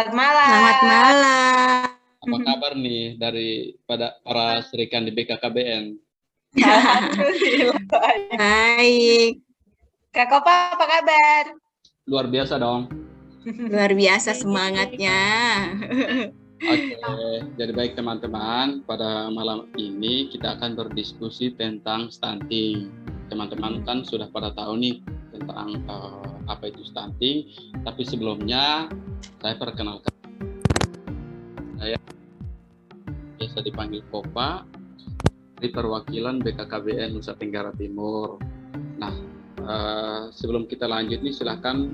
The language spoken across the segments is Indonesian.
Selamat malam. Selamat malam. Apa kabar nih dari para serikan di BKKBN? Alhamdulillah. Baik, Kak Kopa, apa kabar? Luar biasa dong. luar biasa semangatnya. Oke, jadi baik teman-teman, pada malam ini kita akan berdiskusi tentang stunting. Teman-teman kan sudah pada tahu nih tentang apa itu stunting, tapi sebelumnya saya perkenalkan. Saya biasa dipanggil Kopa dari perwakilan BKKBN Nusa Tenggara Timur. Nah, sebelum kita lanjut nih silahkan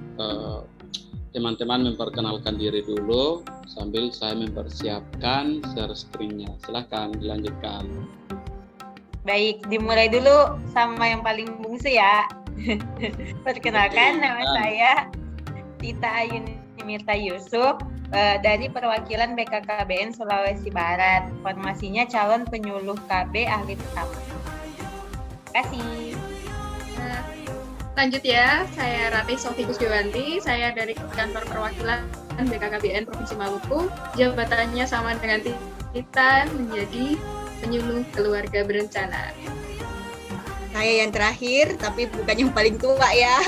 teman-teman memperkenalkan diri dulu sambil saya mempersiapkan share screen-nya. Silahkan dilanjutkan. Baik, dimulai dulu sama yang paling bungsu ya. Perkenalkan, nama saya Tita Ayuni Mirta Yusuf dari perwakilan BKKBN Sulawesi Barat. Formasinya calon penyuluh KB ahli pertama. Terima kasih. Lanjut ya, saya Ratih Sofikus Dewanti, saya dari kantor perwakilan BKKBN Provinsi Maluku. Jabatannya sama dengan Tita, menjadi penyuluh keluarga berencana. Saya yang terakhir, tapi bukan yang paling tua ya.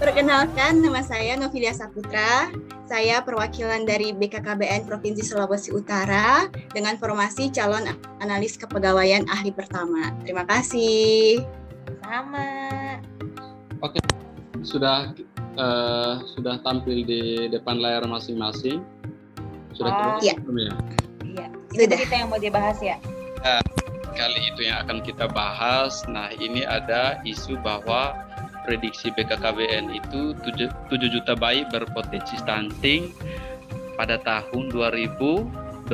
Perkenalkan, nama saya Novilia Saputra. Saya perwakilan dari BKKBN Provinsi Sulawesi Utara dengan formasi calon analis kepegawaian ahli pertama. Terima kasih. Sama. Oke, sudah tampil di depan layar masing-masing. Sudah iya. belum ya? Iya. Sudah. Itu kita yang mau dibahas ya. Kali itu yang akan kita bahas. Nah, ini ada isu bahwa prediksi BKKBN itu 7 juta bayi berpotensi stunting pada tahun 2024.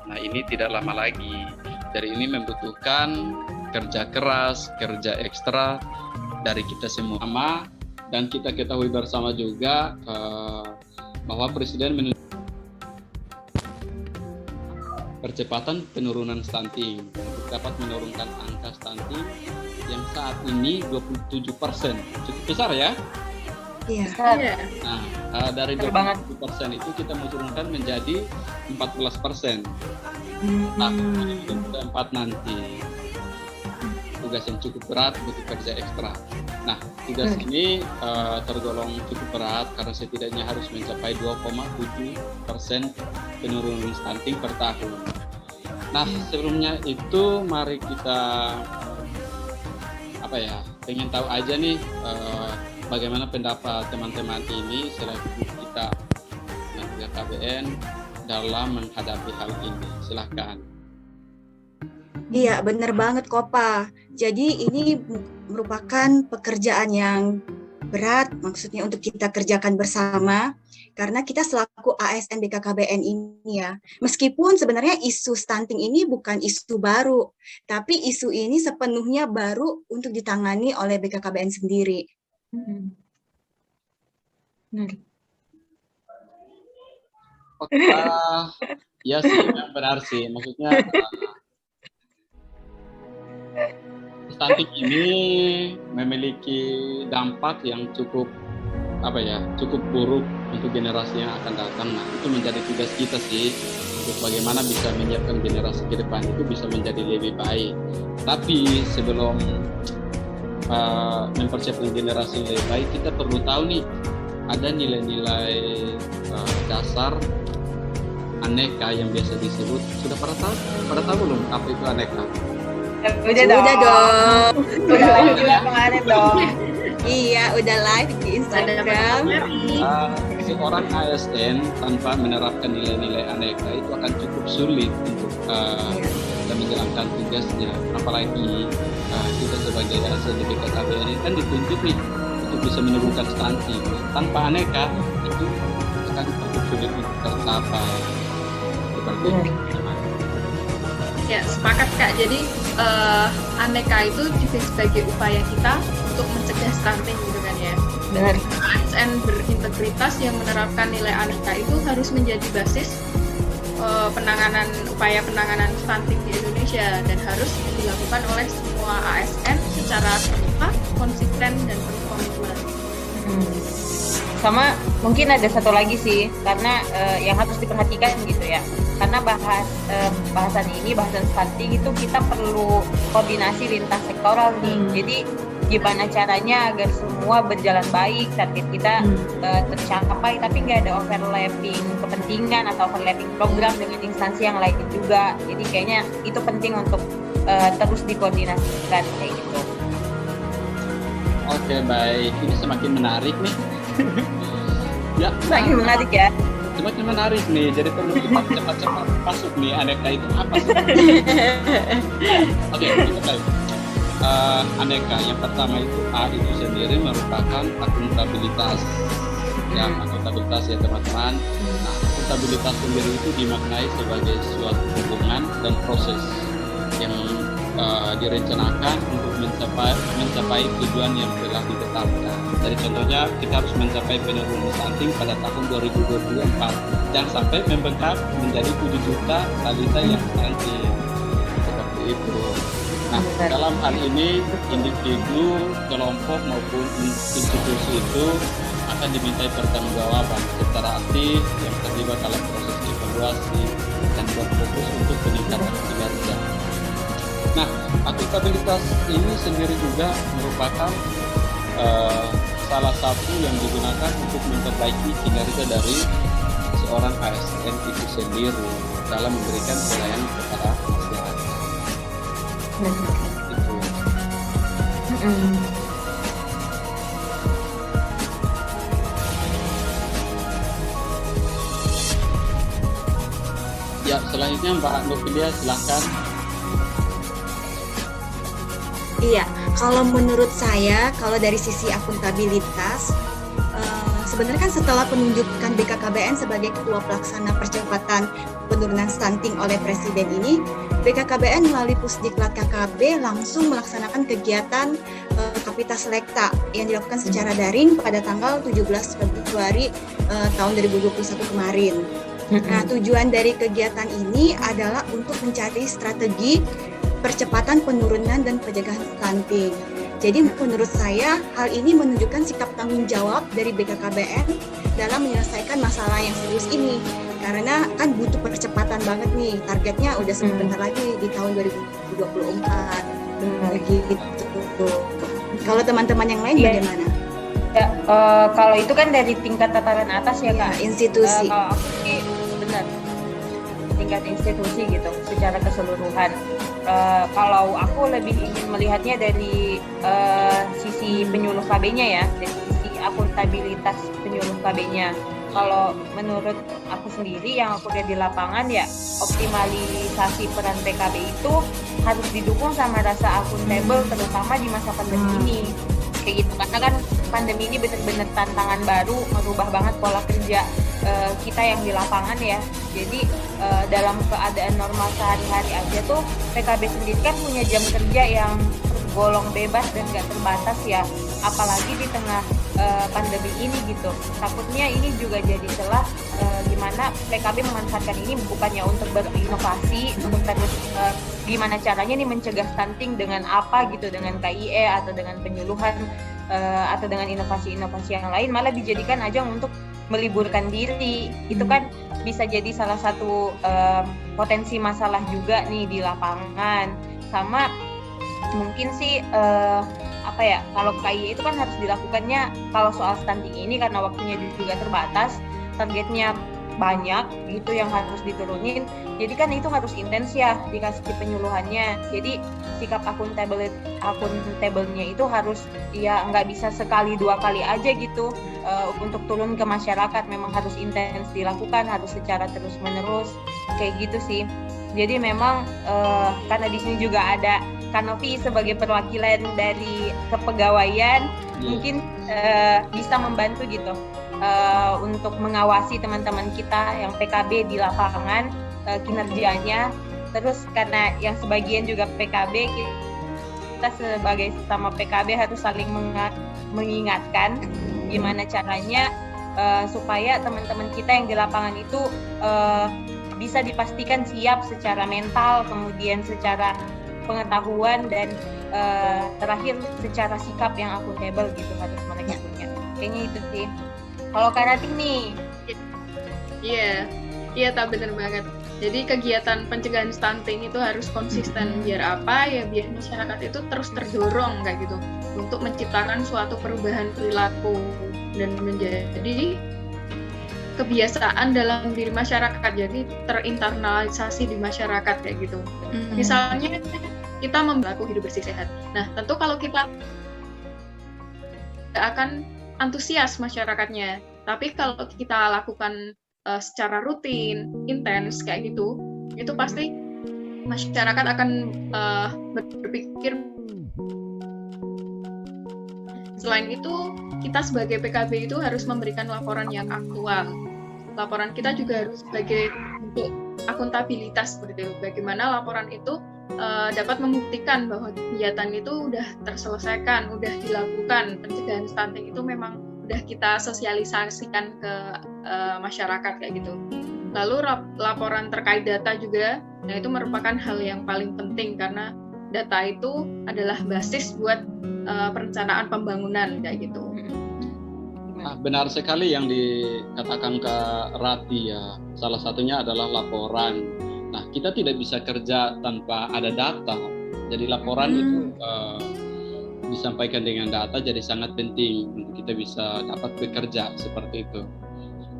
Nah, ini tidak lama lagi. Jadi ini membutuhkan kerja keras, kerja ekstra dari kita semua. Dan kita ketahui bersama juga bahwa Presiden menunjukkan percepatan penurunan stunting untuk dapat menurunkan angka stunting yang saat ini 27%. Cukup besar ya? Iya. Nah, dari 27% itu kita mau turunkan menjadi 14%. Nah, 2024 nanti. Tugas yang cukup berat, butuh kerja ekstra. Nah, tugas ini tergolong cukup berat karena setidaknya harus mencapai 2,7% penurunan stunting per tahun. Nah, sebelumnya itu mari kita pengen tahu aja nih bagaimana pendapat teman-teman ini selaku kita dan BKKBN dalam menghadapi hal ini. Silahkan. Iya, benar banget Kopa. Jadi ini merupakan pekerjaan yang berat, maksudnya untuk kita kerjakan bersama, karena kita selaku ASN BKKBN ini ya, meskipun sebenarnya isu stunting ini bukan isu baru, tapi isu ini sepenuhnya baru untuk ditangani oleh BKKBN sendiri. Ya sih, benar sih. Maksudnya stunting ini memiliki dampak yang cukup buruk untuk generasi yang akan datang. Nah, itu menjadi tugas kita sih untuk bagaimana bisa menyiapkan generasi ke depan itu bisa menjadi lebih baik. Tapi sebelum mempersiapkan generasi yang lebih baik, kita perlu tahu nih ada nilai-nilai dasar aneka yang biasa disebut. Sudah pada tahu belum apa itu aneka? Udah dong. Udah live juga kemarin dong. Iya, udah live di Instagram. Seorang ASN tanpa menerapkan nilai-nilai aneka itu akan cukup sulit untuk menjalankan tugasnya. Apalagi kita sebagai ASN di BKKBN ini kan dituntut nih untuk bisa menurunkan stunting. Tanpa aneka itu akan cukup sulit untuk tercapai. Seperti itu. Ya, sepakat Kak. Jadi aneka itu juga sebagai upaya kita untuk mencegah stunting gitu kan ya. Benar. ASN berintegritas yang menerapkan nilai aneka itu harus menjadi basis upaya penanganan stunting di Indonesia dan harus dilakukan oleh semua ASN secara terbuka, konsisten dan berkomitmen. Sama mungkin ada satu lagi sih, karena yang harus diperhatikan gitu ya, karena bahasan stunting itu kita perlu koordinasi lintas sektoral nih. Jadi gimana caranya agar semua berjalan baik, target kita tercapai, tapi nggak ada overlapping kepentingan atau overlapping program dengan instansi yang lain juga. Jadi kayaknya itu penting untuk terus dikoordinasikan kayak gitu. Oke, baik. Ini semakin menarik nih. Ya, semakin menarik ya. Semakin menarik nih. Jadi perlu cepat-cepat masuk nih. Aneka itu apa sih? Oke, itu baik. Aneka yang pertama itu A itu sendiri merupakan akuntabilitas. Ya, akuntabilitas ya teman-teman. Nah, akuntabilitas sendiri itu dimaknai sebagai suatu hubungan dan proses yang direncanakan untuk mencapai tujuan yang telah ditetapkan. Jadi contohnya kita harus mencapai penurunan stunting pada tahun 2024. Jangan sampai membengkak menjadi 7 juta balita yang stunting. Seperti itu. Nah, dalam hal ini individu, kelompok maupun institusi itu akan dimintai pertanggungjawaban secara aktif yang terlibat dalam proses evaluasi dan berfokus untuk peningkatan kinerja. Nah, akuntabilitas ini sendiri juga merupakan salah satu yang digunakan untuk memperbaiki kinerja dari seorang ASN itu sendiri dalam memberikan pelayanan kepada masyarakat. Itu. Ya, selanjutnya Mbak Novilia silahkan. Iya, kalau menurut saya, kalau dari sisi akuntabilitas, sebenarnya kan setelah penunjukan BKKBN sebagai Ketua Pelaksana Percepatan Penurunan Stunting oleh Presiden ini, BKKBN melalui Pusdiklat KKB langsung melaksanakan kegiatan Kapita Selekta yang dilakukan secara daring pada tanggal 17 Februari tahun 2021 kemarin. Nah, tujuan dari kegiatan ini adalah untuk mencari strategi percepatan penurunan dan pencegahan stunting. Jadi menurut saya hal ini menunjukkan sikap tanggung jawab dari BKKBN dalam menyelesaikan masalah yang serius ini. Karena kan butuh percepatan banget nih, targetnya udah sebentar lagi di tahun 2024. Begitu. Kalau teman-teman yang lain bagaimana? Ya, kalau itu kan dari tingkat tataran atas ya Kak. Institusi. Kalau aku sih benar tingkat institusi gitu secara keseluruhan. Kalau aku lebih ingin melihatnya dari sisi penyuluh KB-nya ya, dari sisi akuntabilitas penyuluh KB-nya. Kalau menurut aku sendiri yang aku lihat di lapangan ya, optimalisasi peran PKB itu harus didukung sama rasa akuntabel, terutama di masa pandemi ini. Kayak gitu, karena kan pandemi ini benar-benar tantangan baru, merubah banget pola kerja kita yang di lapangan ya. Jadi dalam keadaan normal sehari-hari aja tuh PKB sendiri kan punya jam kerja yang tergolong bebas dan gak terbatas ya, apalagi di tengah pandemi ini gitu. Takutnya ini juga jadi celah gimana PKB memanfaatkan ini bukannya untuk berinovasi, untuk terus gimana caranya nih mencegah stunting dengan apa gitu, dengan KIE atau dengan penyuluhan atau dengan inovasi-inovasi yang lain, malah dijadikan ajang untuk meliburkan diri. Itu kan bisa jadi salah satu potensi masalah juga nih di lapangan. Sama mungkin sih kalau KIE itu kan harus dilakukannya kalau soal stunting ini karena waktunya juga terbatas, targetnya banyak gitu yang harus diturunin. Jadi kan itu harus intens ya dikasih penyuluhannya. Jadi sikap akuntabelnya itu harus ya nggak bisa sekali dua kali aja gitu untuk turun ke masyarakat. Memang harus intens dilakukan, harus secara terus menerus kayak gitu sih. Jadi memang karena di sini juga ada Kanopi sebagai perwakilan dari kepegawaian, mungkin bisa membantu gitu untuk mengawasi teman-teman kita yang PKB di lapangan kinerjanya. Terus karena yang sebagian juga PKB, kita sebagai sesama PKB harus saling mengingatkan gimana caranya supaya teman-teman kita yang di lapangan itu bisa dipastikan siap secara mental, kemudian secara pengetahuan, dan terakhir secara sikap yang akuntabel gitu harus mereka punya. Kayaknya itu sih. Kalau Kak Rating nih? Iya, tak bener banget. Jadi kegiatan pencegahan stunting itu harus konsisten. Biar apa ya? Biar masyarakat itu terus terdorong kayak gitu untuk menciptakan suatu perubahan perilaku dan menjadi kebiasaan dalam diri masyarakat. Jadi terinternalisasi di masyarakat kayak gitu. Misalnya kita membaku hidup bersih sehat. Nah, tentu kalau kita akan antusias masyarakatnya. Tapi kalau kita lakukan secara rutin, intens kayak gitu, itu pasti masyarakat akan berpikir. Selain itu, kita sebagai PKB itu harus memberikan laporan yang aktual. Laporan kita juga harus sebagai untuk akuntabilitas seperti itu. Bagaimana laporan itu dapat membuktikan bahwa kegiatan itu udah terselesaikan, udah dilakukan. Pencegahan stunting itu memang udah kita sosialisasikan ke masyarakat kayak gitu. Lalu laporan terkait data juga, nah itu merupakan hal yang paling penting karena data itu adalah basis buat perencanaan pembangunan kayak gitu. Benar sekali yang dikatakan Kak Rati ya. Salah satunya adalah laporan. Nah, kita tidak bisa kerja tanpa ada data. Jadi laporan itu disampaikan dengan data jadi sangat penting untuk kita bisa dapat bekerja seperti itu.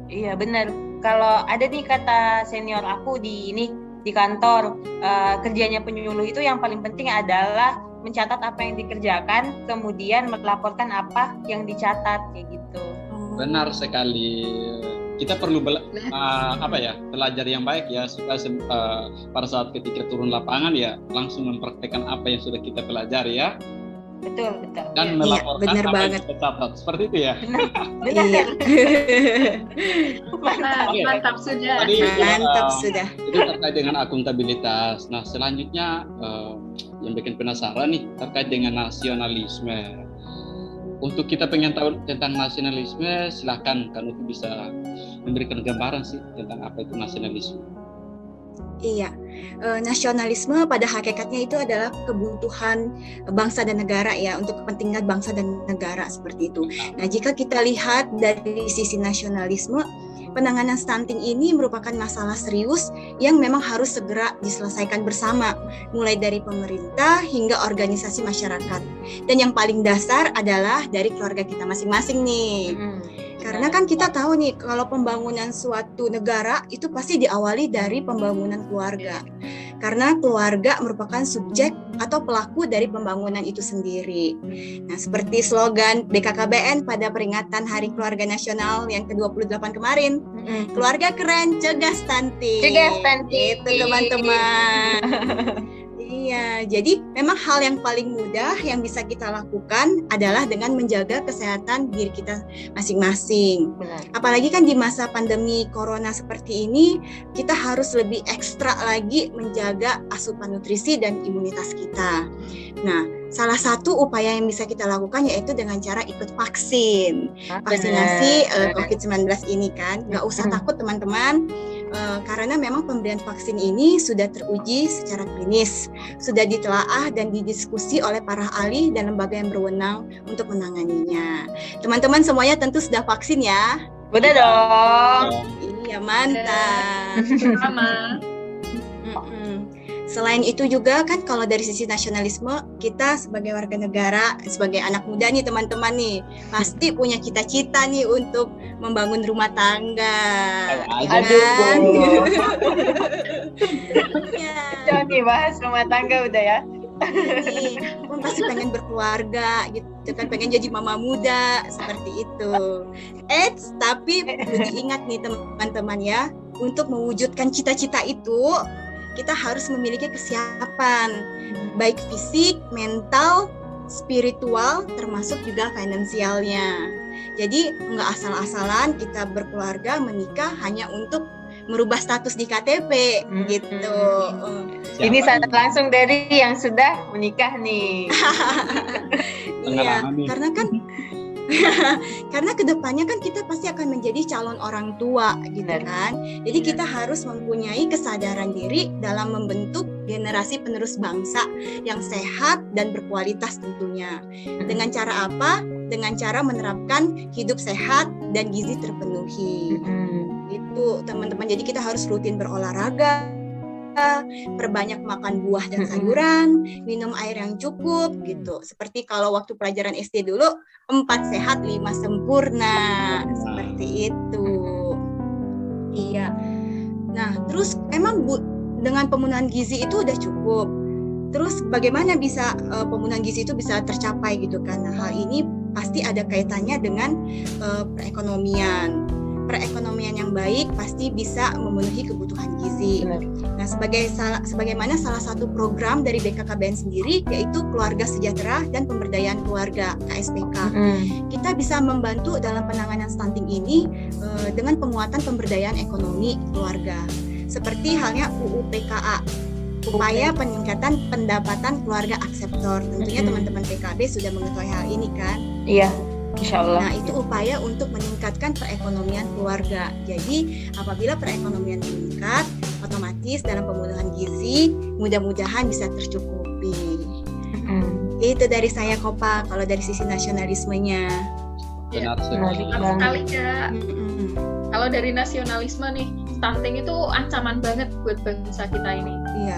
Iya benar. Kalau ada nih kata senior aku di kantor, kerjanya penyuluh itu yang paling penting adalah mencatat apa yang dikerjakan, kemudian melaporkan apa yang dicatat kayak gitu. Benar sekali. Kita perlu belajar yang baik ya supaya pada saat ketika turun lapangan ya langsung mempraktekkan apa yang sudah kita pelajari ya. Betul. Dan melaporkan apa yang kita catat. Seperti itu ya. Benar. Mantap sudah. Mantap sudah. Jadi terkait dengan akuntabilitas. Nah, selanjutnya yang bikin penasaran nih terkait dengan nasionalisme. Untuk kita pengen tahu tentang nasionalisme, silakan Kak Nuti bisa memberikan gambaran sih tentang apa itu nasionalisme. Iya, nasionalisme pada hakikatnya itu adalah kebutuhan bangsa dan negara ya, untuk kepentingan bangsa dan negara seperti itu. Nah, jika kita lihat dari sisi nasionalisme, penanganan stunting ini merupakan masalah serius yang memang harus segera diselesaikan bersama, mulai dari pemerintah hingga organisasi masyarakat. Dan yang paling dasar adalah dari keluarga kita masing-masing nih. Karena kan kita tahu nih, kalau pembangunan suatu negara itu pasti diawali dari pembangunan keluarga. Karena keluarga merupakan subjek atau pelaku dari pembangunan itu sendiri. Nah, seperti slogan BKKBN pada peringatan Hari Keluarga Nasional yang ke-28 kemarin, keluarga keren, cegah stunting. Itu teman-teman. Iya, jadi memang hal yang paling mudah yang bisa kita lakukan adalah dengan menjaga kesehatan diri kita masing-masing. Apalagi kan di masa pandemi corona seperti ini, kita harus lebih ekstra lagi menjaga asupan nutrisi dan imunitas kita. Nah, salah satu upaya yang bisa kita lakukan yaitu dengan cara ikut vaksinasi COVID-19 ini kan. Nggak usah takut teman-teman. Karena memang pemberian vaksin ini sudah teruji secara klinis, sudah ditelaah dan didiskusi oleh para ahli dan lembaga yang berwenang untuk menanganinya. Teman-teman semuanya tentu sudah vaksin ya? Udah dong. Iya, mantap. Sama. Selain itu juga kan kalau dari sisi nasionalisme, kita sebagai warga negara, sebagai anak muda nih teman-teman nih, pasti punya cita-cita nih untuk membangun rumah tangga. Jangan dibahas rumah tangga udah ya. Pasti pengen berkeluarga gitu kan, pengen jadi mama muda seperti itu. Tapi perlu diingat nih teman-teman ya, untuk mewujudkan cita-cita itu kita harus memiliki kesiapan baik fisik, mental, spiritual, termasuk juga finansialnya. Jadi nggak asal-asalan kita berkeluarga menikah hanya untuk merubah status di KTP gitu. Ini sangat langsung dari yang sudah menikah nih. Iya, karena kan karena kedepannya kan kita pasti akan menjadi calon orang tua gitu kan. Jadi kita harus mempunyai kesadaran diri dalam membentuk generasi penerus bangsa yang sehat dan berkualitas tentunya. Dengan cara apa? Dengan cara menerapkan hidup sehat dan gizi terpenuhi. Itu teman-teman, jadi kita harus rutin berolahraga, perbanyak makan buah dan sayuran, minum air yang cukup gitu. Seperti kalau waktu pelajaran SD dulu, 4 sehat 5 sempurna, seperti itu. Iya. Nah, terus emang dengan pemenuhan gizi itu udah cukup. Terus bagaimana bisa pemenuhan gizi itu bisa tercapai gitu kan? Nah, hal ini pasti ada kaitannya dengan perekonomian. Perekonomian yang baik pasti bisa memenuhi kebutuhan gizi. Benar. Nah, sebagaimana salah satu program dari BKKBN sendiri yaitu Keluarga Sejahtera dan Pemberdayaan Keluarga KSPK. Kita bisa membantu dalam penanganan stunting ini dengan penguatan pemberdayaan ekonomi keluarga. Seperti halnya UU PKA, upaya peningkatan pendapatan keluarga akseptor. Tentunya teman-teman PKB sudah mengetahui hal ini kan? Iya, insya Allah. Nah, itu upaya untuk meningkatkan perekonomian keluarga. Jadi, apabila perekonomian meningkat, otomatis dalam pemenuhan gizi mudah-mudahan bisa tercukupi. Itu dari saya, Kopa, kalau dari sisi nasionalismenya. Benar sekali, Kak. Kalau dari nasionalisme nih, stunting itu ancaman banget buat bangsa kita ini. Iya.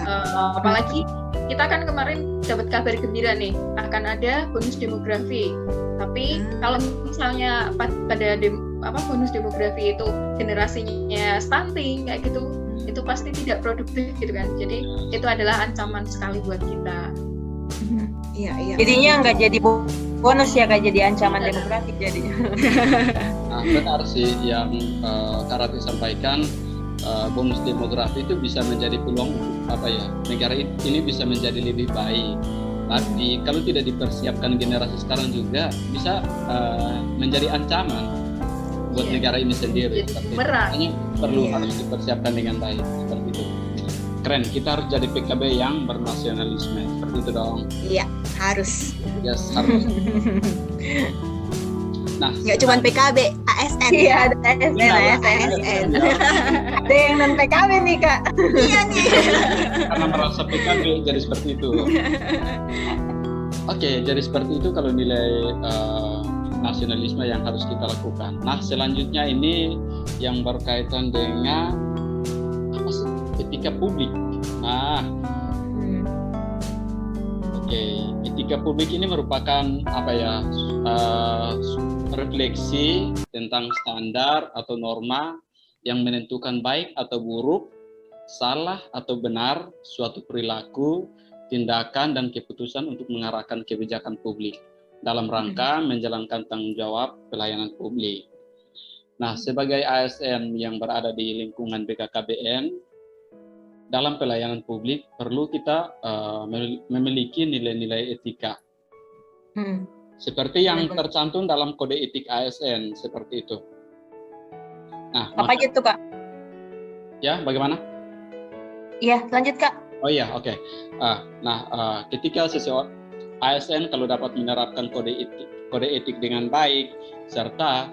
Apalagi kita kan kemarin dapat kabar gembira nih, akan ada bonus demografi. Tapi kalau misalnya pada bonus demografi itu generasinya stunting kayak gitu, itu pasti tidak produktif gitu kan. Jadi itu adalah ancaman sekali buat kita. Iya. Jadinya nggak jadi bonus ya, kayak jadi ancaman demografi jadinya. Nah, benar sih yang Kak Rati sampaikan, bonus demografi itu bisa menjadi peluang negara ini bisa menjadi lebih baik. Tapi kalau tidak dipersiapkan generasi sekarang juga bisa menjadi ancaman buat negara ini sendiri. Makanya perlu harus dipersiapkan dengan baik seperti itu. Keren, kita harus jadi PKB yang bernasionalisme seperti itu dong. Iya, harus. Yes, harus. Nah, nggak cuma PKB, ASN. Iya, ada ASN. Ada yang non PKB nih, Kak. Iya nih. Karena merasa PKB jadi seperti itu. Oke, jadi seperti itu kalau nilai nasionalisme yang harus kita lakukan. Nah, selanjutnya ini yang berkaitan dengan etika publik. Nah, etika publik ini merupakan refleksi tentang standar atau norma yang menentukan baik atau buruk, salah atau benar suatu perilaku, tindakan dan keputusan untuk mengarahkan kebijakan publik dalam rangka menjalankan tanggung jawab pelayanan publik. Nah, sebagai ASN yang berada di lingkungan BKKBN, dalam pelayanan publik perlu kita memiliki nilai-nilai etika. Seperti yang tercantum dalam kode etik ASN, seperti itu. Nah, apa aja tuh, Kak? Ya, bagaimana? Iya, lanjut, Kak. Oh iya, oke. Ketika seseorang ASN kalau dapat menerapkan kode etik dengan baik, serta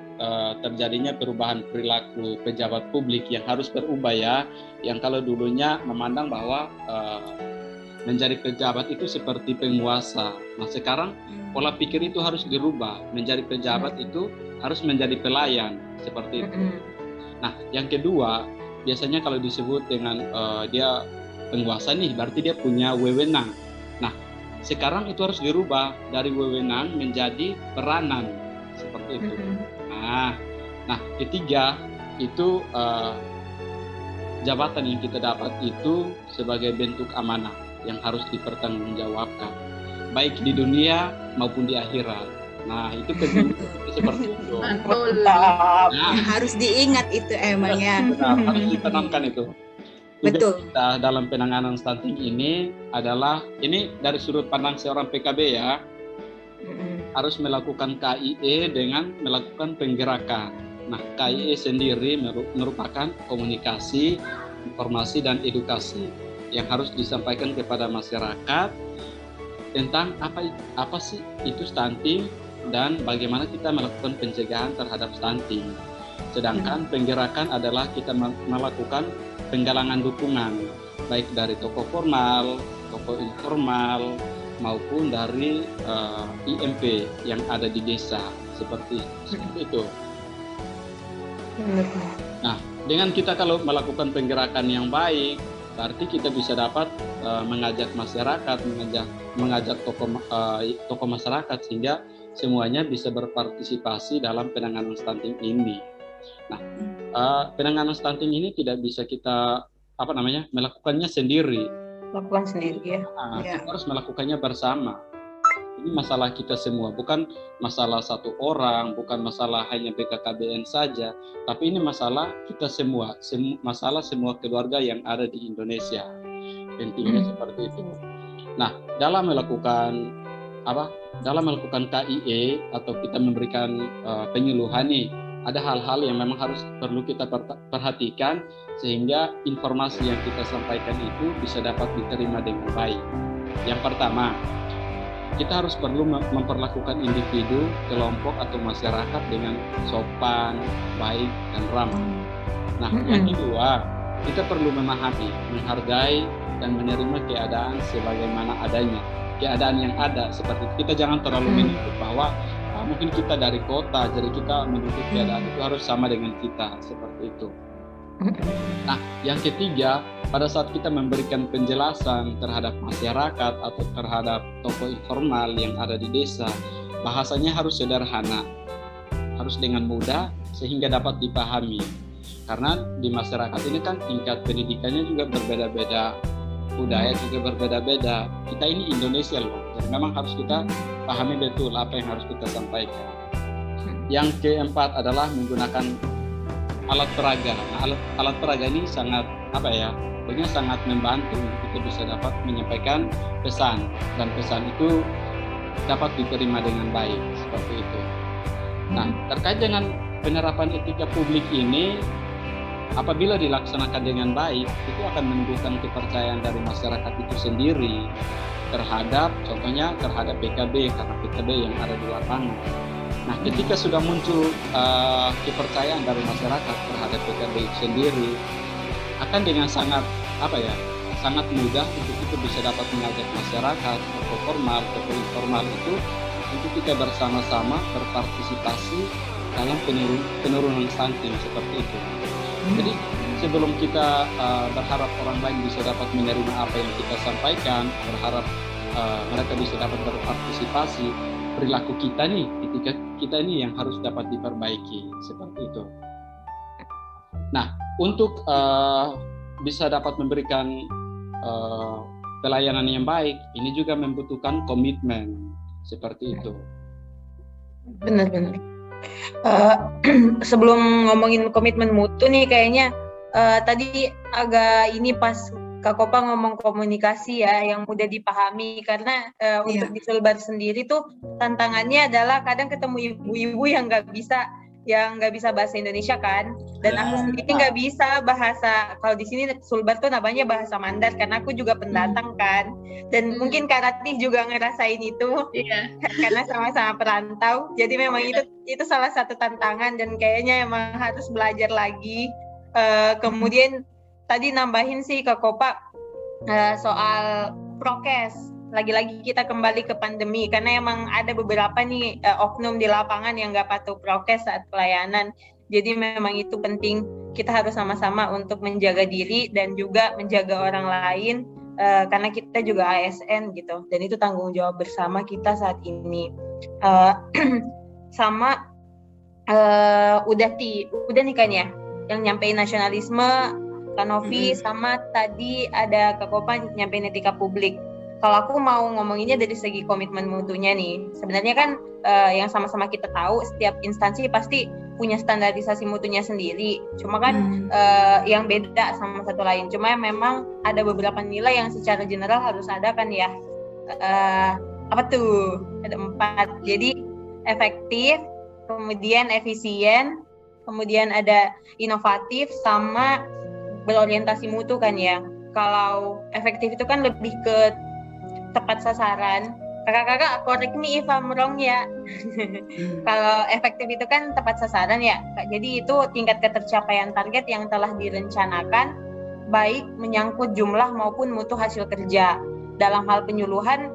terjadinya perubahan perilaku pejabat publik yang harus berubah ya, yang kalau dulunya memandang bahwa menjadi pejabat itu seperti penguasa. Nah, sekarang pola pikir itu harus dirubah, menjadi pejabat itu harus menjadi pelayan, seperti itu. Nah, yang kedua, biasanya kalau disebut dengan dia penguasa nih, berarti dia punya wewenang. Nah, sekarang itu harus dirubah dari wewenang menjadi peranan, seperti itu. Nah, ketiga itu jabatan yang kita dapat itu sebagai bentuk amanah yang harus dipertanggungjawabkan, baik di dunia maupun di akhirat. Nah, itu seperti itu. Nah, harus diingat itu emangnya. Harus ditanamkan itu. Betul. Kita dalam penanganan stunting ini adalah, ini dari sudut pandang seorang PKB ya, harus melakukan KIE dengan melakukan penggerakan. Nah, KIE sendiri merupakan komunikasi, informasi, dan edukasi yang harus disampaikan kepada masyarakat tentang apa sih itu stunting dan bagaimana kita melakukan pencegahan terhadap stunting. Sedangkan penggerakan adalah kita melakukan penggalangan dukungan baik dari tokoh formal, tokoh informal, maupun dari IMP yang ada di desa, seperti itu. Benar. Nah, dengan kita kalau melakukan penggerakan yang baik, berarti kita bisa dapat mengajak masyarakat, mengajak tokoh masyarakat sehingga semuanya bisa berpartisipasi dalam penanganan stunting ini. Nah, penanganan stunting ini tidak bisa kita melakukannya sendiri. Lakukan sendiri ya. Kita harus melakukannya bersama. Ini masalah kita semua, bukan masalah satu orang, bukan masalah hanya BKKBN saja, tapi ini masalah kita semua, masalah semua keluarga yang ada di Indonesia. Pentingnya seperti itu. Nah, dalam melakukan KIE atau kita memberikan penyuluhan nih, ada hal-hal yang memang perlu kita perhatikan sehingga informasi yang kita sampaikan itu bisa dapat diterima dengan baik. Yang pertama, kita harus perlu memperlakukan individu, kelompok atau masyarakat dengan sopan, baik, dan ramah. Nah, yang kedua, kita perlu memahami, menghargai, dan menerima keadaan sebagaimana adanya. Keadaan yang ada seperti itu. Kita jangan terlalu menuntut bahwa mungkin kita dari kota, jadi kita menuntut keadaan itu harus sama dengan kita, seperti itu. Nah, yang ketiga, pada saat kita memberikan penjelasan terhadap masyarakat atau terhadap tokoh informal yang ada di desa, bahasanya harus sederhana, harus dengan mudah sehingga dapat dipahami. Karena di masyarakat ini kan tingkat pendidikannya juga berbeda-beda, budaya juga berbeda-beda. Kita ini Indonesia loh, jadi memang harus kita pahami betul apa yang harus kita sampaikan. Yang keempat adalah menggunakan alat peraga. Nah, alat peraga ini sangat sangat membantu untuk kita bisa dapat menyampaikan pesan, dan pesan itu dapat diterima dengan baik, seperti itu. Nah, terkait dengan penerapan etika publik ini, apabila dilaksanakan dengan baik, itu akan menumbuhkan kepercayaan dari masyarakat itu sendiri terhadap PKB, karena PKB yang ada di lapangan. Nah, ketika sudah muncul kepercayaan dari masyarakat terhadap PKB sendiri, akan dengan sangat mudah untuk itu bisa dapat mengajak masyarakat, tokoh formal, tokoh informal itu untuk kita bersama-sama berpartisipasi dalam penurunan stunting, seperti itu. Jadi sebelum kita berharap orang lain bisa dapat menerima apa yang kita sampaikan, berharap mereka bisa dapat berpartisipasi, perilaku kita nih, etika kita ini yang harus dapat diperbaiki, seperti itu. Nah, untuk bisa dapat memberikan pelayanan yang baik, ini juga membutuhkan komitmen, seperti itu. Benar-benar. Sebelum ngomongin komitmen mutu nih, kayaknya tadi agak ini pas Kak Kopa ngomong komunikasi ya, yang mudah dipahami, karena untuk di Sulbar sendiri tuh tantangannya adalah kadang ketemu ibu-ibu yang nggak bisa bahasa Indonesia kan, dan aku sendiri nggak bisa bahasa, kalau di sini Sulbar tuh namanya bahasa Mandar, karena aku juga pendatang kan, dan mungkin Kak Ratih juga ngerasain itu, karena sama-sama perantau, jadi memang itu salah satu tantangan, dan kayaknya emang harus belajar lagi. Kemudian tadi nambahin sih Kak Kopa soal prokes. Lagi-lagi kita kembali ke pandemi, karena emang ada beberapa nih oknum di lapangan yang nggak patuh prokes saat pelayanan. Jadi memang itu penting, kita harus sama-sama untuk menjaga diri dan juga menjaga orang lain, karena kita juga ASN gitu, dan itu tanggung jawab bersama kita saat ini. Udah nih kan ya yang nyampein nasionalisme, Kak Novi, sama tadi ada Kak Kopa nyampein etika publik. Kalau aku mau ngomonginnya dari segi komitmen mutunya nih, sebenarnya kan yang sama-sama kita tahu, setiap instansi pasti punya standarisasi mutunya sendiri. Cuma kan yang beda sama satu lain. Cuma memang ada beberapa nilai yang secara general harus ada kan ya. Apa tuh? Ada 4. Jadi efektif, kemudian efisien, kemudian ada inovatif, sama berorientasi mutu kan ya. Kalau efektif itu kan lebih ke tepat sasaran. Kakak-kakak correct me if I'm wrong ya. Kalau efektif itu kan tepat sasaran ya. Jadi itu tingkat ketercapaian target yang telah direncanakan, baik menyangkut jumlah maupun mutu hasil kerja. Dalam hal penyuluhan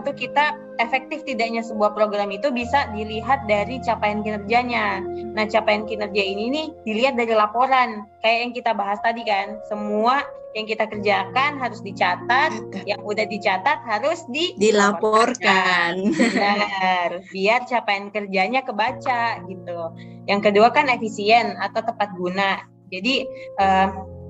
tuh kita efektif tidaknya sebuah program itu bisa dilihat dari capaian kinerjanya. Nah, capaian kinerja ini nih dilihat dari laporan. Kayak yang kita bahas tadi kan, semua yang kita kerjakan harus dicatat, yang udah dicatat harus dilaporkan. Benar, biar capaian kerjanya kebaca gitu. Yang kedua kan efisien atau tepat guna. Jadi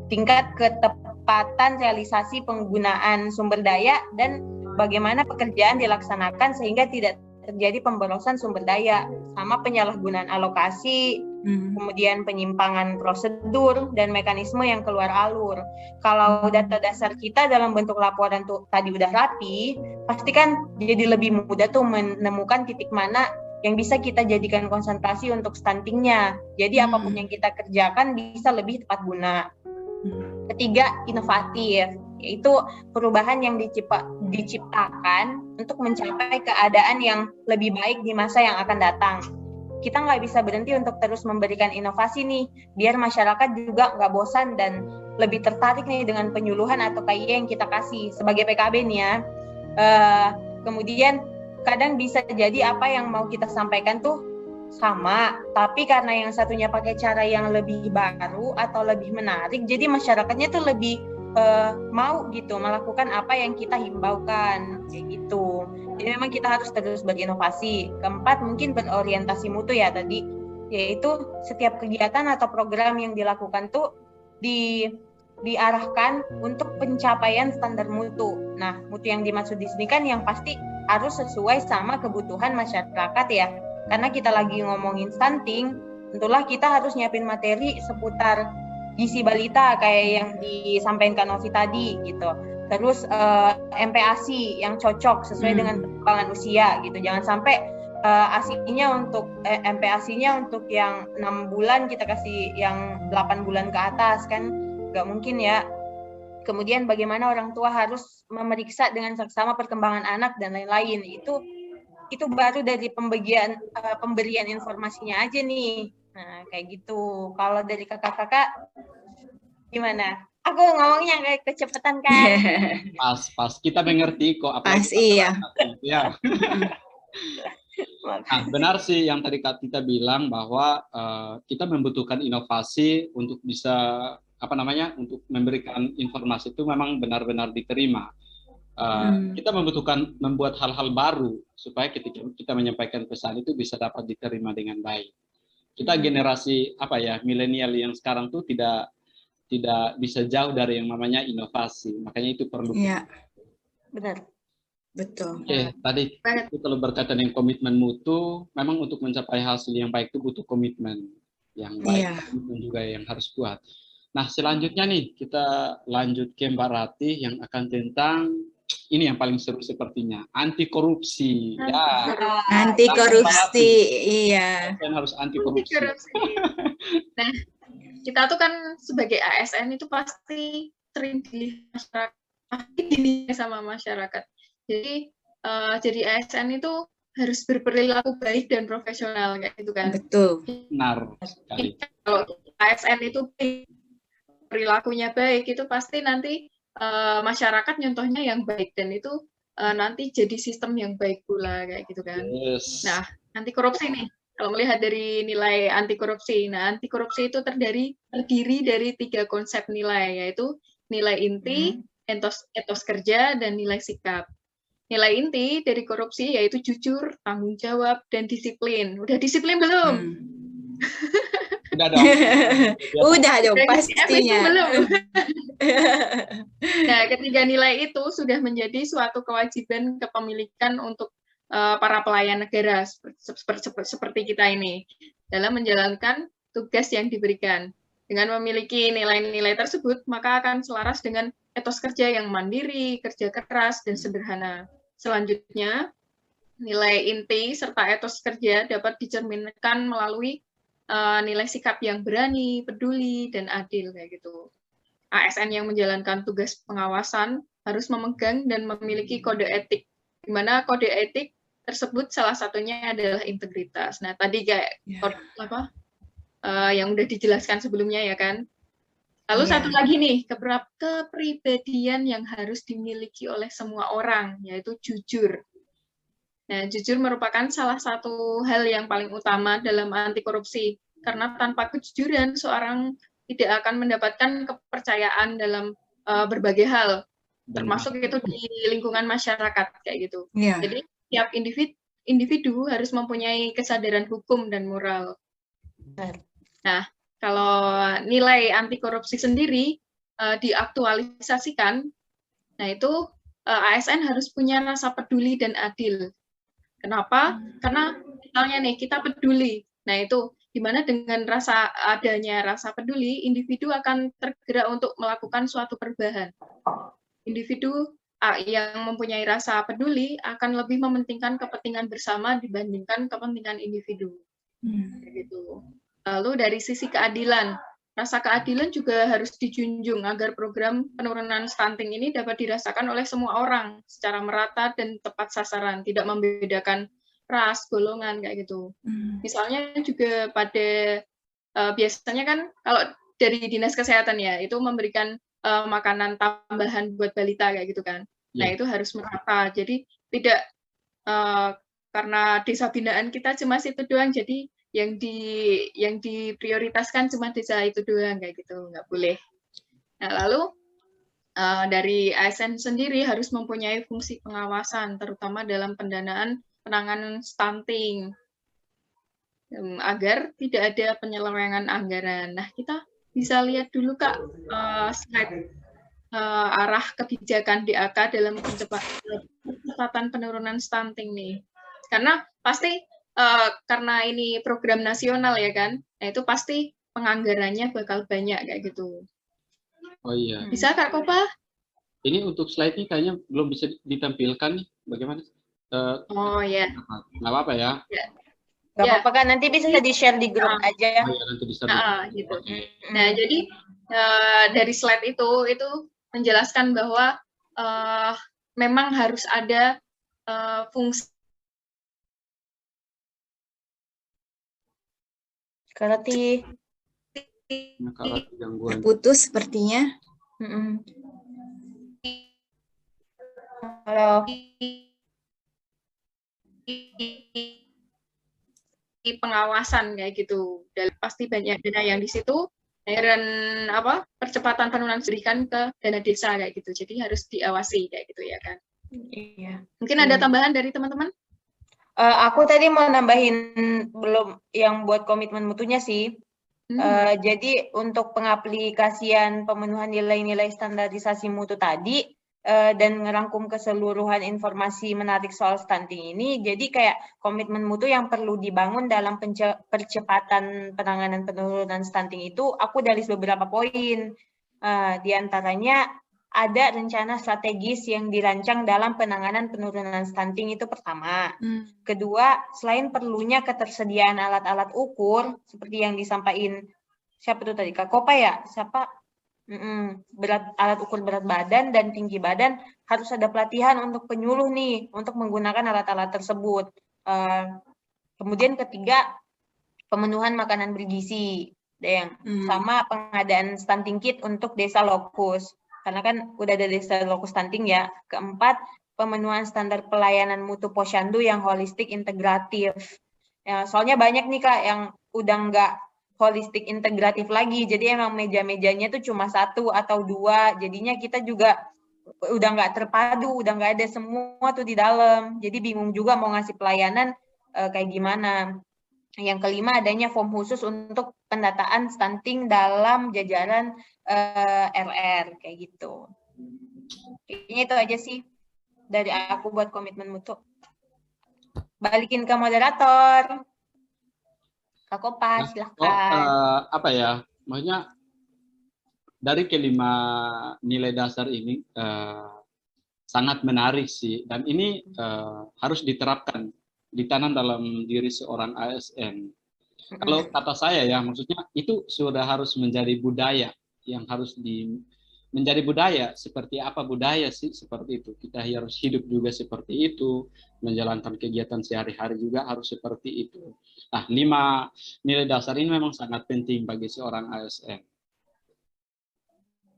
tingkat ketepatan realisasi penggunaan sumber daya dan bagaimana pekerjaan dilaksanakan sehingga tidak terjadi pemborosan sumber daya, sama penyalahgunaan alokasi, kemudian penyimpangan prosedur dan mekanisme yang keluar alur. Kalau data dasar kita dalam bentuk laporan tuh tadi udah rapi, pasti kan jadi lebih mudah tuh menemukan titik mana yang bisa kita jadikan konsentrasi untuk stuntingnya. Jadi apapun yang kita kerjakan bisa lebih tepat guna. Ketiga, inovatif, yaitu perubahan yang diciptakan untuk mencapai keadaan yang lebih baik di masa yang akan datang. Kita nggak bisa berhenti untuk terus memberikan inovasi nih, biar masyarakat juga nggak bosan dan lebih tertarik nih dengan penyuluhan atau KIE yang kita kasih sebagai PKB nih ya. Kemudian kadang bisa jadi apa yang mau kita sampaikan tuh sama, tapi karena yang satunya pakai cara yang lebih baru atau lebih menarik, jadi masyarakatnya tuh lebih mau gitu melakukan apa yang kita himbaukan, kayak gitu. Jadi memang kita harus terus berinovasi. Keempat, mungkin berorientasi mutu ya tadi, yaitu setiap kegiatan atau program yang dilakukan tuh diarahkan untuk pencapaian standar mutu. Nah, mutu yang dimaksud di sini kan yang pasti harus sesuai sama kebutuhan masyarakat ya. Karena kita lagi ngomongin stunting, tentulah kita harus nyiapin materi seputar gizi balita kayak yang disampaikan Novi tadi gitu. Terus MPASI yang cocok sesuai dengan perkembangan usia gitu. Jangan sampai ASI-nya untuk MPASI-nya untuk yang 6 bulan kita kasih yang 8 bulan ke atas kan nggak mungkin ya. Kemudian bagaimana orang tua harus memeriksa dengan seksama perkembangan anak dan lain-lain. Itu baru dari pemberian informasinya aja nih. Nah, kayak gitu. Kalau dari kakak-kakak gimana? Aku ngomongnya kayak kecepatan kan? Pas. Kita mengerti kok. Pas, iya. Ya. Nah, benar sih yang tadi Kak Tita bilang bahwa kita membutuhkan inovasi untuk bisa untuk memberikan informasi itu memang benar-benar diterima. Kita membutuhkan membuat hal-hal baru supaya ketika kita menyampaikan pesan itu bisa dapat diterima dengan baik. Kita generasi milenial yang sekarang tuh tidak bisa jauh dari yang namanya inovasi, makanya itu perlu. Iya, benar, betul. Oke, tadi itu kalau berkaitan dengan komitmen mutu, memang untuk mencapai hasil yang baik itu butuh komitmen yang baik, komitmen juga yang harus kuat. Nah, selanjutnya nih kita lanjut ke Mbak Ratih yang akan tentang ini yang paling seru sepertinya, anti korupsi. Ya. Anti korupsi, iya. Yang harus anti korupsi. Nah, kita tuh kan sebagai ASN itu pasti sering dilihat masyarakat, pasti dinilai sama masyarakat. Jadi jadi ASN itu harus berperilaku baik dan profesional kayak gitu kan. Betul. Benar sekali. Kalau ASN itu perilakunya baik itu pasti nanti masyarakat nyontohnya yang baik dan itu nanti jadi sistem yang baik pula kayak gitu kan. Yes. Nah, anti korupsi nih. Kalau melihat dari nilai anti korupsi, nah anti korupsi itu terdiri dari 3 konsep nilai, yaitu nilai inti, etos kerja, dan nilai sikap. Nilai inti dari korupsi yaitu jujur, tanggung jawab, dan disiplin. Udah disiplin belum? Udah dong. Udah dong pastinya. Belum. Nah, ketiga nilai itu sudah menjadi suatu kewajiban kepemilikan untuk para pelayan negara seperti kita ini dalam menjalankan tugas yang diberikan. Dengan memiliki nilai-nilai tersebut, maka akan selaras dengan etos kerja yang mandiri, kerja keras, dan sederhana. Selanjutnya, nilai inti serta etos kerja dapat dicerminkan melalui nilai sikap yang berani, peduli, dan adil kayak gitu. ASN yang menjalankan tugas pengawasan harus memegang dan memiliki kode etik, di mana kode etik tersebut salah satunya adalah integritas. Nah, tadi kayak yang udah dijelaskan sebelumnya ya kan. Lalu satu lagi nih, kepribadian yang harus dimiliki oleh semua orang, yaitu jujur. Nah, jujur merupakan salah satu hal yang paling utama dalam anti korupsi, karena tanpa kejujuran seorang tidak akan mendapatkan kepercayaan dalam berbagai hal, termasuk itu di lingkungan masyarakat kayak gitu. Iya. Jadi tiap individu harus mempunyai kesadaran hukum dan moral. Nah, kalau nilai anti korupsi sendiri diaktualisasikan, nah itu ASN harus punya rasa peduli dan adil. Kenapa? Karena misalnya nih kita peduli. Nah itu gimana dengan adanya rasa peduli, individu akan tergerak untuk melakukan suatu perubahan. Individu yang mempunyai rasa peduli akan lebih mementingkan kepentingan bersama dibandingkan kepentingan individu. Gitu. Lalu dari sisi keadilan, rasa keadilan juga harus dijunjung agar program penurunan stunting ini dapat dirasakan oleh semua orang secara merata dan tepat sasaran, tidak membedakan ras, golongan kayak gitu. Misalnya juga pada biasanya kan kalau dari Dinas Kesehatan ya, itu memberikan makanan tambahan buat balita kayak gitu kan. Nah, itu harus merata. Jadi tidak karena desa binaan kita cuma situ doang, jadi yang diprioritaskan cuma desa itu doang kayak gitu, nggak boleh. Nah, lalu dari ASN sendiri harus mempunyai fungsi pengawasan, terutama dalam pendanaan penanganan stunting, agar tidak ada penyelewengan anggaran. Nah, kita bisa lihat dulu Kak slide arah kebijakan DAK dalam percepatan penurunan stunting nih. Karena pasti karena ini program nasional ya kan, nah itu pasti penganggarannya bakal banyak kayak gitu. Oh iya. Bisa Kak Kopa? Ini untuk slide-nya kayaknya belum bisa ditampilkan nih. Bagaimana? Oh ya. Nggak apa-apa ya. Nggak apa-apa kan, nanti bisa di-share di grup aja. Oh, ya, nanti bisa gitu. Nah, jadi dari slide itu menjelaskan bahwa memang harus ada fungsi. Karati gangguan. Putus sepertinya. Halo. Pengawasan kayak gitu. Dan pasti banyak dana yang di situ. Dan percepatan penurunan berikan ke dana desa kayak gitu. Jadi harus diawasi kayak gitu ya kan. Iya. Mungkin ada tambahan dari teman-teman? Aku tadi mau nambahin belum yang buat komitmen mutunya sih. Jadi untuk pengaplikasian pemenuhan nilai-nilai standarisasi mutu tadi dan ngerangkum keseluruhan informasi menarik soal stunting ini, jadi kayak komitmen mutu yang perlu dibangun dalam percepatan penanganan penurunan stunting itu, aku dari beberapa poin. Di antaranya ada rencana strategis yang dirancang dalam penanganan penurunan stunting itu pertama. Kedua, selain perlunya ketersediaan alat-alat ukur seperti yang disampaikan siapa tuh tadi Kak Kopa ya? Siapa? Alat ukur berat badan dan tinggi badan harus ada pelatihan untuk penyuluh nih untuk menggunakan alat-alat tersebut. Kemudian ketiga, pemenuhan makanan bergizi, sama pengadaan stunting kit untuk desa lokus. Karena kan udah ada desa lokus stunting ya. Keempat, pemenuhan standar pelayanan mutu posyandu yang holistik integratif. Ya, soalnya banyak nih Kak yang udah nggak holistik integratif lagi. Jadi emang meja-mejanya tuh cuma 1 atau 2. Jadinya kita juga udah nggak terpadu, udah nggak ada semua tuh di dalam. Jadi bingung juga mau ngasih pelayanan kayak gimana. Yang kelima, adanya form khusus untuk pendataan stunting dalam jajaran RR kayak gitu. Kayaknya itu aja sih dari aku buat komitmen mutu. Balikin ke moderator. Kak Kopa, silahkan. Apa ya? Maksudnya dari kelima nilai dasar ini sangat menarik sih, dan ini harus diterapkan, ditanam dalam diri seorang ASN. Kalau kata saya ya, maksudnya itu sudah harus menjadi budaya yang harus menjadi budaya. Seperti apa budaya sih? Seperti itu. Kita harus hidup juga seperti itu, menjalankan kegiatan sehari-hari juga harus seperti itu. Nah, 5 nilai dasar ini memang sangat penting bagi seorang ASN.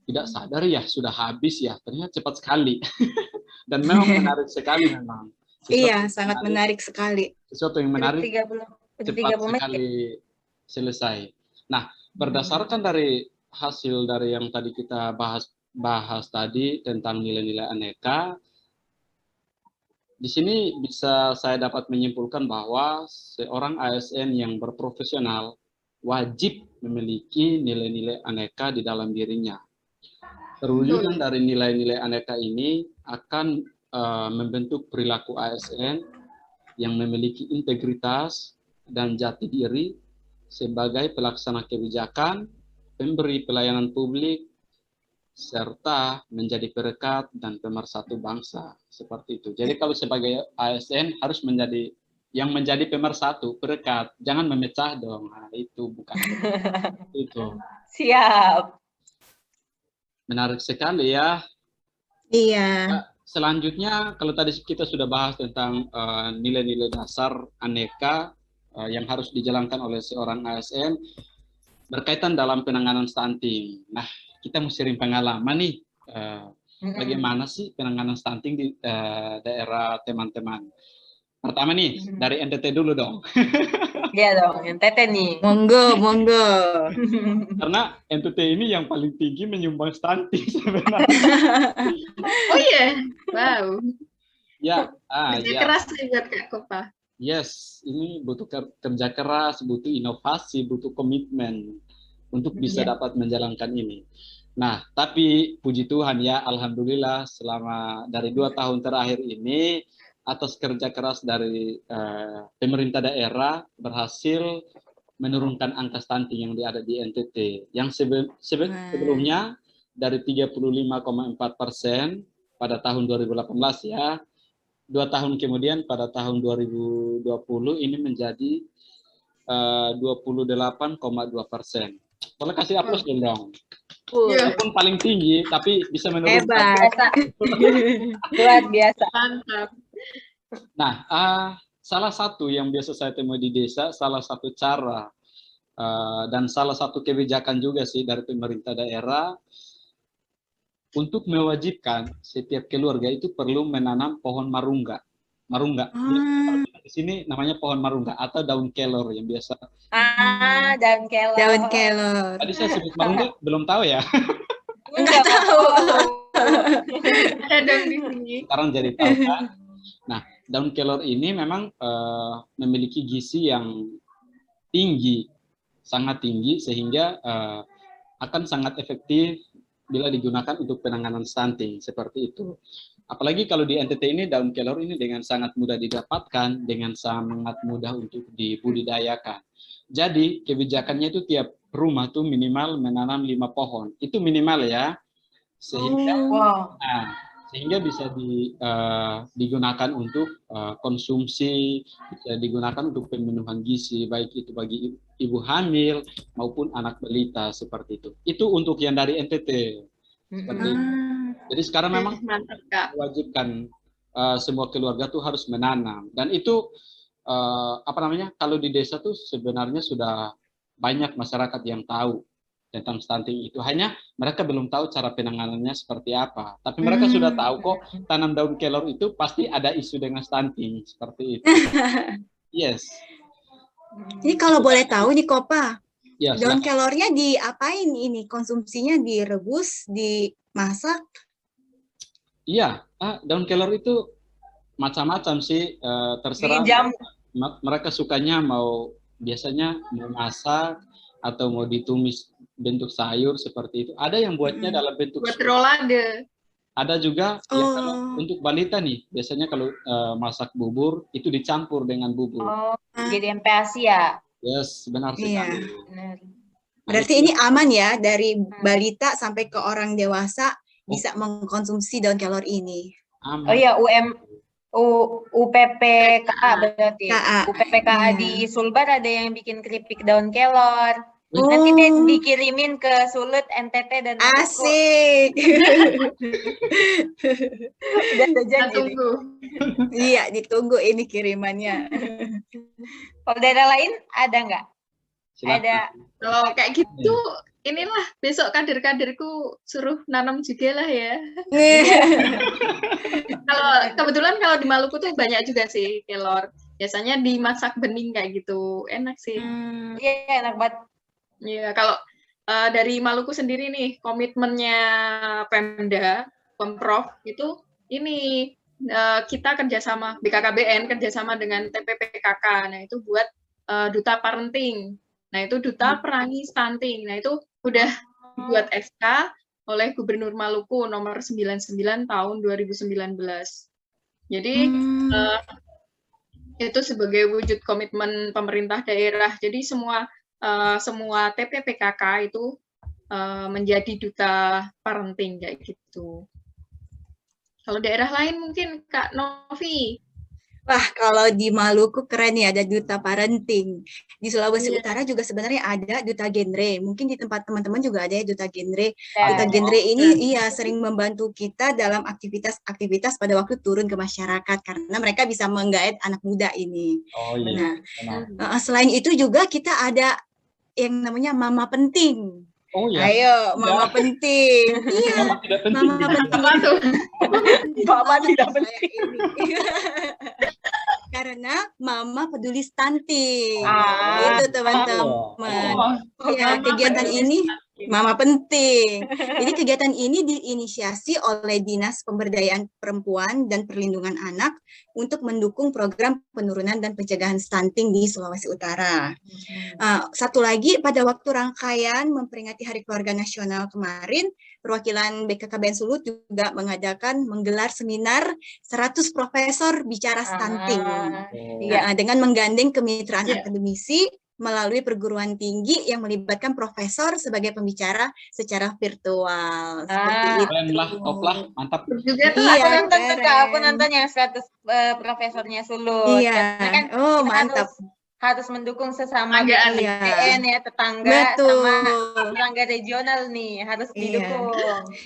Tidak sadar ya, sudah habis ya, ternyata cepat sekali. Dan memang menarik sekali memang. Iya, sangat menarik sekali. Sesuatu yang menarik 30 cepat 30 menit. sekali selesai. Nah, berdasarkan dari hasil dari yang tadi kita bahas tadi tentang nilai-nilai aneka, di sini bisa saya dapat menyimpulkan bahwa seorang ASN yang berprofesional wajib memiliki nilai-nilai aneka di dalam dirinya. Terwujudnya dari nilai-nilai aneka ini akan membentuk perilaku ASN yang memiliki integritas dan jati diri sebagai pelaksana kebijakan, pemberi pelayanan publik, serta menjadi perekat dan pemersatu bangsa, seperti itu. Jadi kalau sebagai ASN harus menjadi pemersatu, perekat, jangan memecah dong. Nah, itu bukan itu. Siap. Menarik sekali ya. Iya. Selanjutnya, kalau tadi kita sudah bahas tentang nilai-nilai dasar aneka yang harus dijalankan oleh seorang ASN berkaitan dalam penanganan stunting. Nah, kita mau sharing pengalaman nih, bagaimana sih penanganan stunting di daerah teman-teman. Pertama nih, dari NTT dulu dong. Iya dong, NTT nih. Monggo, monggo. Karena NTT ini yang paling tinggi menyumbang stunting sebenarnya. Oh iya, wow. Ya, Kerja ya. keras nih buat Kak Kopa. Yes, ini butuh kerja keras, butuh inovasi, butuh komitmen untuk bisa dapat menjalankan ini. Nah, tapi puji Tuhan ya, alhamdulillah selama dari 2 tahun terakhir ini atas kerja keras dari pemerintah daerah berhasil menurunkan angka stunting yang ada di NTT. Yang sebelumnya dari 35,4% pada tahun 2018 ya, 2 tahun kemudian pada tahun 2020 ini menjadi 28,2%. Boleh kasih aplaus dong. Walaupun paling tinggi, tapi bisa menurunkan. Hebat. Luar biasa. Mantap. Nah, salah satu yang biasa saya temui di desa, salah satu cara dan salah satu kebijakan juga sih dari pemerintah daerah untuk mewajibkan setiap keluarga itu perlu menanam pohon marungga. Marungga. Di sini namanya pohon marungga atau daun kelor yang biasa. Daun kelor. Daun kelor. Tadi saya sebut marungga, belum tahu ya. Enggak tahu. Ada dong di sini. Sekarang jadi tahu kan. Nah, daun kelor ini memang memiliki gizi yang tinggi, sangat tinggi, sehingga akan sangat efektif bila digunakan untuk penanganan stunting, seperti itu. Apalagi kalau di NTT ini daun kelor ini dengan sangat mudah didapatkan, dengan sangat mudah untuk dibudidayakan. Jadi kebijakannya itu tiap rumah tuh minimal menanam 5 pohon. Itu minimal ya. Sehingga bisa digunakan untuk konsumsi, bisa digunakan untuk pemenuhan gizi, baik itu bagi ibu hamil maupun anak balita, seperti itu. Itu untuk yang dari NTT. Seperti itu. Jadi sekarang memang mewajibkan semua keluarga tuh harus menanam, dan itu kalau di desa tuh sebenarnya sudah banyak masyarakat yang tahu tentang stunting itu, hanya mereka belum tahu cara penanganannya seperti apa. Tapi mereka sudah tahu kok tanam daun kelor itu pasti ada isu dengan stunting, seperti itu. Yes. Ini kalau boleh tahu nih Kopa, ya, daun kelornya diapain ini? Konsumsinya direbus, dimasak? Iya, daun kelor itu macam-macam sih, terserah mereka sukanya biasanya mau masak atau mau ditumis bentuk sayur seperti itu. Ada yang buatnya dalam bentuk buat rolade. Ada juga ya, kalau untuk balita nih, biasanya kalau masak bubur itu dicampur dengan bubur. Jadi MPASI ya? Yes, benar sekali. Benar. Berarti ini aman ya, dari balita sampai ke orang dewasa bisa mengkonsumsi daun kelor ini. Aman. Oh iya, UPPKA berarti. UPPKA di Sulbar ada yang bikin keripik daun kelor. Nanti dikirimin ke Sulut, NTT, dan Asik. Udah saja tunggu. Iya, ditunggu ini kirimannya. Kalau daerah lain ada nggak? Silakan. Ada. Kalau kayak gitu inilah besok kader-kaderku suruh nanam juga lah ya. Kalau kebetulan kalau di Maluku tuh banyak juga sih kelor. Biasanya dimasak bening kayak gitu, enak sih. Iya, enak banget. Iya, kalau dari Maluku sendiri nih, komitmennya Pemda, Pemprov itu ini kita kerjasama BKKBN kerjasama dengan TPPKK. Nah itu buat duta parenting. Nah itu duta perangi stunting. Nah itu udah dibuat SK oleh Gubernur Maluku nomor 99 tahun 2019. Jadi itu sebagai wujud komitmen pemerintah daerah. Jadi semua TPPKK itu menjadi duta parenting kayak gitu. Kalau daerah lain mungkin Kak Novi. Wah, kalau di Maluku keren nih ada duta parenting. Di Sulawesi Utara juga sebenarnya ada duta genre. Mungkin di tempat teman-teman juga ada ya duta genre. Duta genre ini sering membantu kita dalam aktivitas-aktivitas pada waktu turun ke masyarakat karena mereka bisa menggait anak muda ini. Oh iya. Nah, selain itu juga kita ada yang namanya Mama Penting. Oh ya. Ayo, Mama Penting. Iya. Mama tidak penting. Mama Penting. Mama tidak penting. Karena Mama peduli stunting. Itu teman-teman. Ya, kegiatan ini Mama Penting. Jadi kegiatan ini diinisiasi oleh Dinas Pemberdayaan Perempuan dan Perlindungan Anak untuk mendukung program penurunan dan pencegahan stunting di Sulawesi Utara. Satu lagi, pada waktu rangkaian memperingati Hari Keluarga Nasional kemarin, perwakilan BKKBN Sulut juga menggelar seminar 100 profesor bicara stunting. Dengan menggandeng kemitraan akademisi melalui perguruan tinggi yang melibatkan profesor sebagai pembicara secara virtual. Seperti itu. Keren lah, top lah, mantap. Juga tuh aku nonton yang 100 profesornya Sulut. Iya. Kan mantap. Harus mendukung sesama BKKBN ya, tetangga sama tetangga regional nih, harus didukung.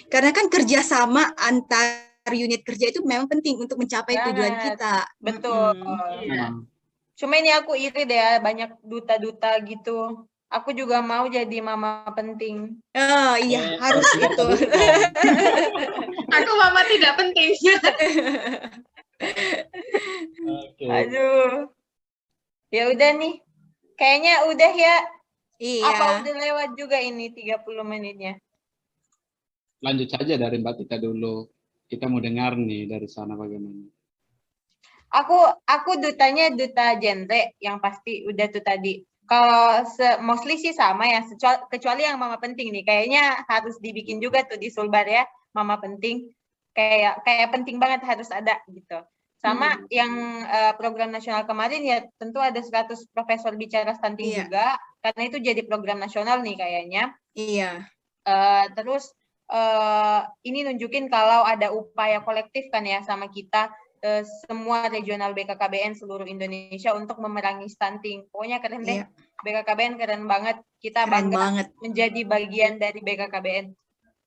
Karena kan kerjasama antar unit kerja itu memang penting untuk mencapai tujuan kita. Betul. Cuma ini aku iri deh, banyak duta-duta gitu. Aku juga mau jadi Mama Penting. Oh iya, harus itu. Aku Mama tidak penting. Aduh. Ya udah nih. Kayaknya udah ya. Iya. Apa udah lewat juga ini 30 menitnya? Lanjut saja dari Mbak Tita dulu. Kita mau dengar nih dari sana bagaimana. Aku dutanya duta genre yang pasti udah tuh tadi. Kalau mostly sih sama ya, kecuali yang Mama Penting nih. Kayaknya harus dibikin juga tuh di Sulbar ya, Mama Penting. Kayak penting banget harus ada gitu. Sama yang program nasional kemarin ya tentu ada 100 profesor bicara stunting juga, karena itu jadi program nasional nih kayaknya. Iya. Terus ini nunjukin kalau ada upaya kolektif kan ya sama kita, semua regional BKKBN seluruh Indonesia untuk memerangi stunting. Pokoknya keren deh. BKKBN keren banget. Kita bangga menjadi bagian dari BKKBN.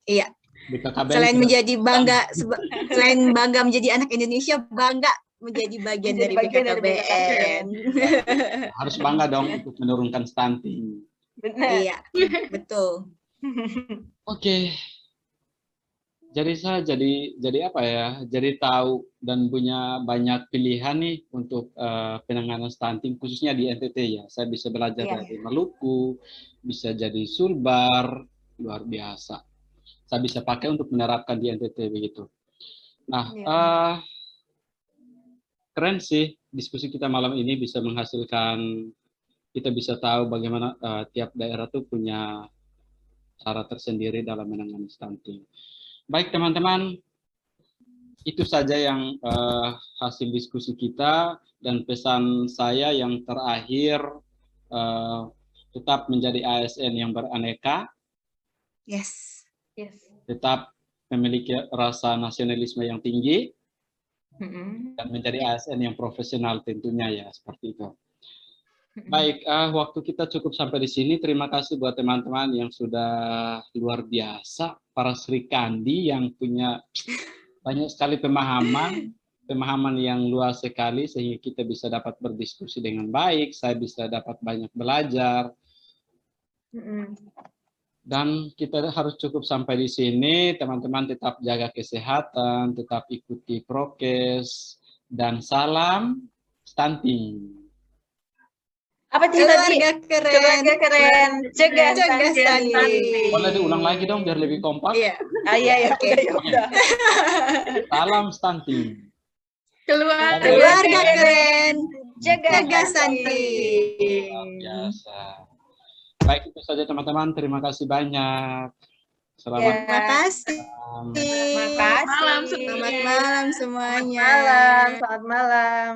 Iya. BKKBN selain menjadi bangga, selain bangga menjadi anak Indonesia, bangga menjadi bagian dari BKKBN. Harus bangga dong untuk menurunkan stunting. Benar. Iya, betul. Oke. Jadi saya jadi apa ya? Jadi tahu dan punya banyak pilihan nih untuk penanganan stunting khususnya di NTT ya. Saya bisa belajar dari Maluku, bisa jadi Sulbar, luar biasa. Saya bisa pakai untuk menerapkan di NTT begitu. Nah, keren sih diskusi kita malam ini bisa menghasilkan, kita bisa tahu bagaimana tiap daerah tuh punya cara tersendiri dalam menangani stunting. Baik teman-teman, itu saja yang hasil diskusi kita, dan pesan saya yang terakhir, tetap menjadi ASN yang beraneka, tetap memiliki rasa nasionalisme yang tinggi, dan menjadi ASN yang profesional tentunya ya, seperti itu. Baik, waktu kita cukup sampai di sini. Terima kasih buat teman-teman yang sudah luar biasa, para Sri Kandi yang punya banyak sekali pemahaman yang luas sekali, sehingga kita bisa dapat berdiskusi dengan baik, saya bisa dapat banyak belajar. Dan kita harus cukup sampai di sini. Teman-teman tetap jaga kesehatan, tetap ikuti prokes, dan salam stunting. Apa sih tadi? Keluarga keren. Keluarga keren. Cegah Cegah stunting. stunting. Boleh diulang lagi dong biar lebih kompak. Iya. Iya, Oke. udah. Salam stunting. Keluarga Keluarga keren. Cegah Cegah stunting. Luar biasa. Baik, itu saja teman-teman. Terima kasih banyak. Selamat Ya. Terima kasih. malam. Makasih. Malam Selamat malam semuanya. Selamat malam. Selamat malam.